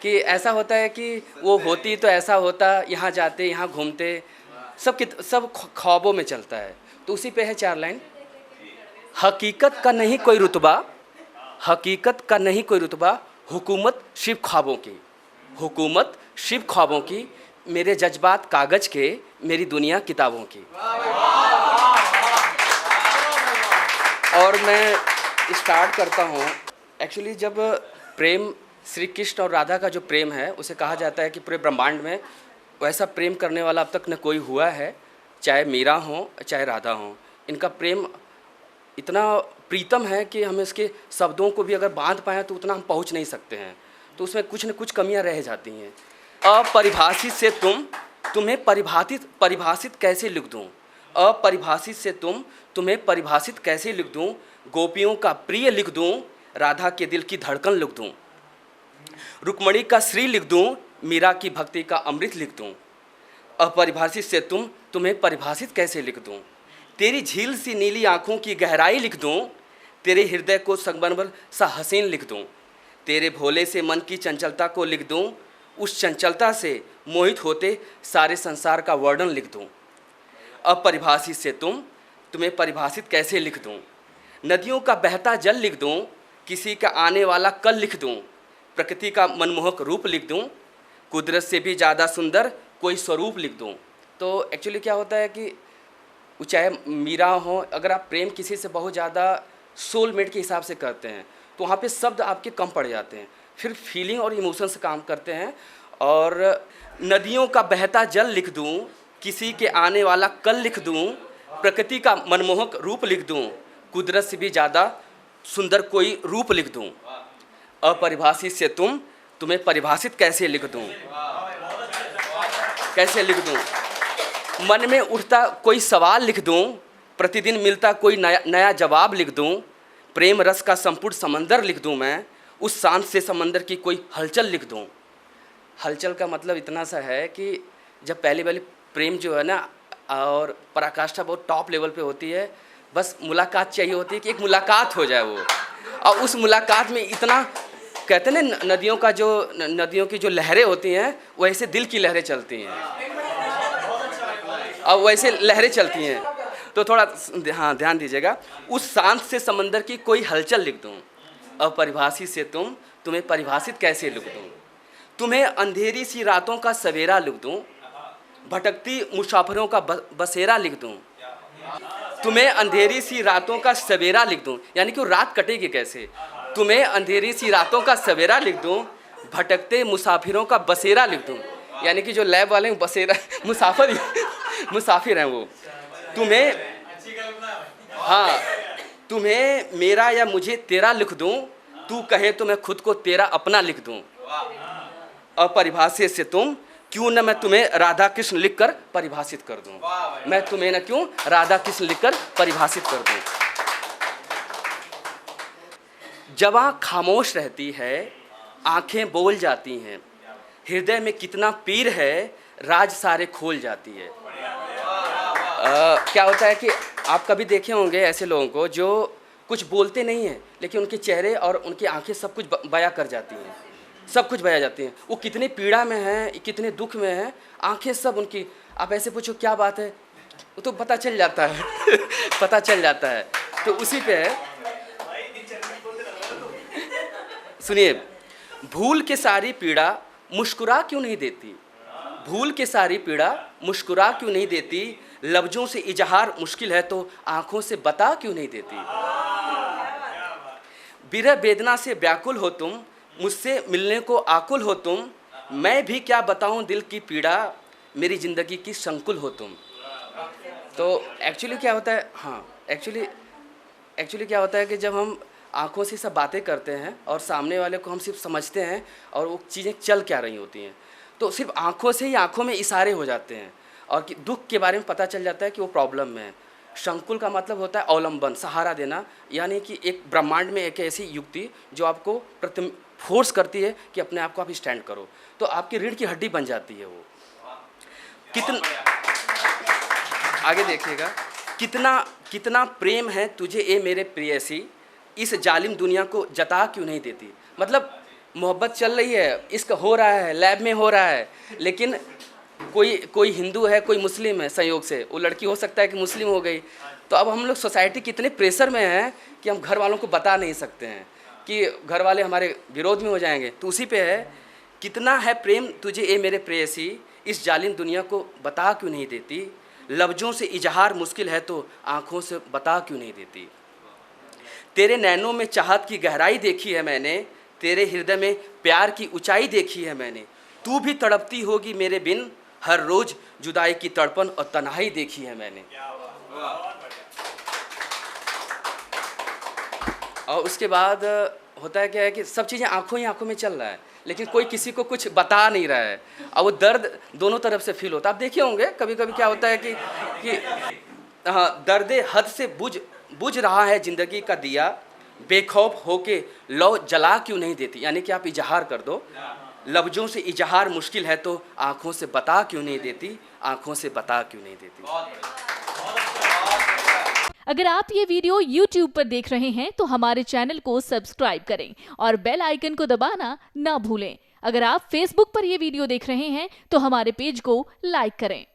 कि ऐसा होता है कि वो होती तो ऐसा होता, यहाँ जाते यहाँ घूमते, सब ख्वाबों में चलता है। तो उसी पे है 4 लाइन। हकीकत का नहीं कोई रुतबा, हकीकत का नहीं कोई रुतबा, हुकूमत सिर्फ ख्वाबों की, हुकूमत सिर्फ ख्वाबों की, मेरे जज्बात कागज़ के, मेरी दुनिया किताबों की। और मैं स्टार्ट करता हूँ। एक्चुअली जब प्रेम, श्री कृष्ण और राधा का जो प्रेम है उसे कहा जाता है कि पूरे ब्रह्मांड में वैसा प्रेम करने वाला अब तक न कोई हुआ है, चाहे मीरा हो चाहे राधा हो। इनका प्रेम इतना प्रीतम है कि हम इसके शब्दों को भी अगर बांध पाएँ तो उतना हम पहुँच नहीं सकते हैं, तो उसमें कुछ न कुछ कमियाँ रह जाती हैं। अपरिभाषित से तुम्हें परिभाषित कैसे लिख दूँ, अपरिभाषित से तुम्हें परिभाषित कैसे लिख दूँ, गोपियों का प्रिय लिख दूँ, राधा के दिल की धड़कन लिख दूँ, रुक्मणी का श्री लिख दूँ, मीरा की भक्ति का अमृत लिख दूँ। अपरिभाषित से तुम्हें परिभाषित कैसे लिख दूँ, तेरी झील सी नीली आँखों की गहराई लिख दूँ, तेरे हृदय को संगमरमर सा हसीन लिख दूँ, तेरे भोले से मन की चंचलता को लिख दूँ, उस चंचलता से मोहित होते सारे संसार का वर्णन लिख दूँ। अपरिभाषित से तुम्हें परिभाषित कैसे लिख दूँ, नदियों का बहता जल लिख दूँ, किसी का आने वाला कल लिख दूँ, प्रकृति का मनमोहक रूप लिख दूँ, कुदरत से भी ज़्यादा सुंदर कोई स्वरूप लिख दूँ। तो एक्चुअली क्या होता है कि चाहे मीरा हो, अगर आप प्रेम किसी से बहुत ज़्यादा सोलमेट के हिसाब से करते हैं तो वहाँ पे शब्द आपके कम पड़ जाते हैं, फिर फीलिंग और इमोशन से काम करते हैं। और नदियों का बहता जल लिख दूँ, किसी के आने वाला कल लिख दूँ, प्रकृति का मनमोहक रूप लिख दूँ, कुदरत से भी ज़्यादा सुंदर कोई रूप लिख दूँ। अपरिभाषित से तुम्हें परिभाषित कैसे लिख दूँ, कैसे लिख दूँ, मन में उठता कोई सवाल लिख दूँ, प्रतिदिन मिलता कोई नया जवाब लिख दूँ, प्रेम रस का संपूर्ण समंदर लिख दूँ मैं, उस शांत से समंदर की कोई हलचल लिख दूँ। हलचल का मतलब इतना सा है कि जब पहले प्रेम जो है ना और पराकाष्ठा बहुत टॉप लेवल पे होती है, बस मुलाकात चाहिए होती है कि एक मुलाकात हो जाए वो, और उस मुलाकात में इतना कहते हैं ना, नदियों की जो लहरें होती हैं वैसे दिल की लहरें चलती हैं, और वैसे लहरें चलती हैं। तो थोड़ा हाँ ध्यान दीजिएगा, उस शांत से समंदर की कोई हलचल लिख दूँ। अपरिभाषित से तुम्हें परिभाषित कैसे लिख दूँ, तुम्हें अंधेरी सी रातों का सवेरा लिख दूँ, भटकती मुसाफिरों का बसेरा लिख दूँ, तुम्हें अंधेरी सी रातों का सवेरा लिख दूँ, यानी कि रात कटेगी कैसे, तुम्हें अंधेरी सी रातों का सवेरा लिख दूँ, भटकते मुसाफिरों का बसेरा लिख दूँ, यानी कि जो लैब वाले बसेरा मुसाफिर हैं वो, तुम्हें मेरा या मुझे तेरा लिख दूँ, तू कहे तो मैं खुद को तेरा अपना लिख दूँ। अपरिभाषित से क्यों न मैं तुम्हें राधा कृष्ण लिखकर परिभाषित कर दूं, मैं तुम्हें न क्यों राधा कृष्ण लिखकर परिभाषित कर दूं। जवां खामोश रहती है, आंखें बोल जाती हैं, हृदय में कितना पीर है, राज सारे खोल जाती है। क्या होता है कि आप कभी देखे होंगे ऐसे लोगों को जो कुछ बोलते नहीं हैं लेकिन उनके चेहरे और उनकी आंखें सब कुछ बयां कर जाती हैं, सब कुछ बया जाती हैं। वो कितने पीड़ा में हैं, कितने दुख में हैं, आंखें सब उनकी, आप ऐसे पूछो क्या बात है, वो तो पता चल जाता है पता चल जाता है। तो उसी पे है, सुनिए, भूल के सारी पीड़ा मुस्कुरा क्यों नहीं देती, भूल के सारी पीड़ा मुस्कुरा क्यों नहीं देती, लफ्जों से इजहार मुश्किल है तो आंखों से बता क्यों नहीं देती। विरह वेदना से व्याकुल हो तुम, मुझसे मिलने को आकुल हो तुम, मैं भी क्या बताऊं दिल की पीड़ा, मेरी ज़िंदगी की संकुल हो तुम। तो एक्चुअली क्या होता है, हाँ एक्चुअली क्या होता है कि जब हम आँखों से सब बातें करते हैं और सामने वाले को हम सिर्फ समझते हैं और वो चीज़ें चल क्या रही होती हैं, तो सिर्फ आँखों से ही आँखों में इशारे हो जाते हैं और कि दुख के बारे में पता चल जाता है कि वो प्रॉब्लम में है। संकुल का मतलब होता है अवलंबन, सहारा देना, यानी कि एक ब्रह्मांड में एक ऐसी युक्ति जो आपको फोर्स करती है कि अपने आप को आप स्टैंड करो, तो आपकी रीढ़ की हड्डी बन जाती है वो। आगे देखिएगा, कितना प्रेम है तुझे ए मेरे प्रेयसी, इस जालिम दुनिया को जता क्यों नहीं देती। मतलब मोहब्बत चल रही है, इश्क हो रहा है, लैब में हो रहा है, लेकिन कोई हिंदू है, कोई मुस्लिम है, संयोग से वो लड़की हो सकता है कि मुस्लिम हो गई, तो अब हम लोग सोसाइटी के इतने प्रेशर में हैं कि हम घर वालों को बता नहीं सकते हैं कि घर वाले हमारे विरोध में हो जाएंगे। तो उसी पे है, कितना है प्रेम तुझे ए मेरे प्रेयसी, इस जालिम दुनिया को बता क्यों नहीं देती, लफ्ज़ों से इजहार मुश्किल है तो आँखों से बता क्यों नहीं देती। तेरे नैनों में चाहत की गहराई देखी है मैंने, तेरे हृदय में प्यार की ऊंचाई देखी है मैंने, तू भी तड़पती होगी मेरे बिन, हर रोज जुदाई की तड़पन और तन्हाई देखी है मैंने। और उसके बाद होता है क्या है कि सब चीज़ें आंखों ही आंखों में चल रहा है, लेकिन कोई किसी को कुछ बता नहीं रहा है, और वो दर्द दोनों तरफ से फील होता है। आप देखे होंगे कभी कभी क्या होता है कि हाँ, दर्द हद से बुझ रहा है ज़िंदगी का दिया, बेखौफ होके लौ जला क्यों नहीं देती। यानी कि आप इजहार कर दो, लफ्ज़ों से इजहार मुश्किल है तो आँखों से बता क्यों नहीं देती, आँखों से बता क्यों नहीं देती। अगर आप ये वीडियो YouTube पर देख रहे हैं तो हमारे चैनल को सब्सक्राइब करें और बेल आइकन को दबाना ना भूलें। अगर आप Facebook पर ये वीडियो देख रहे हैं तो हमारे पेज को लाइक करें।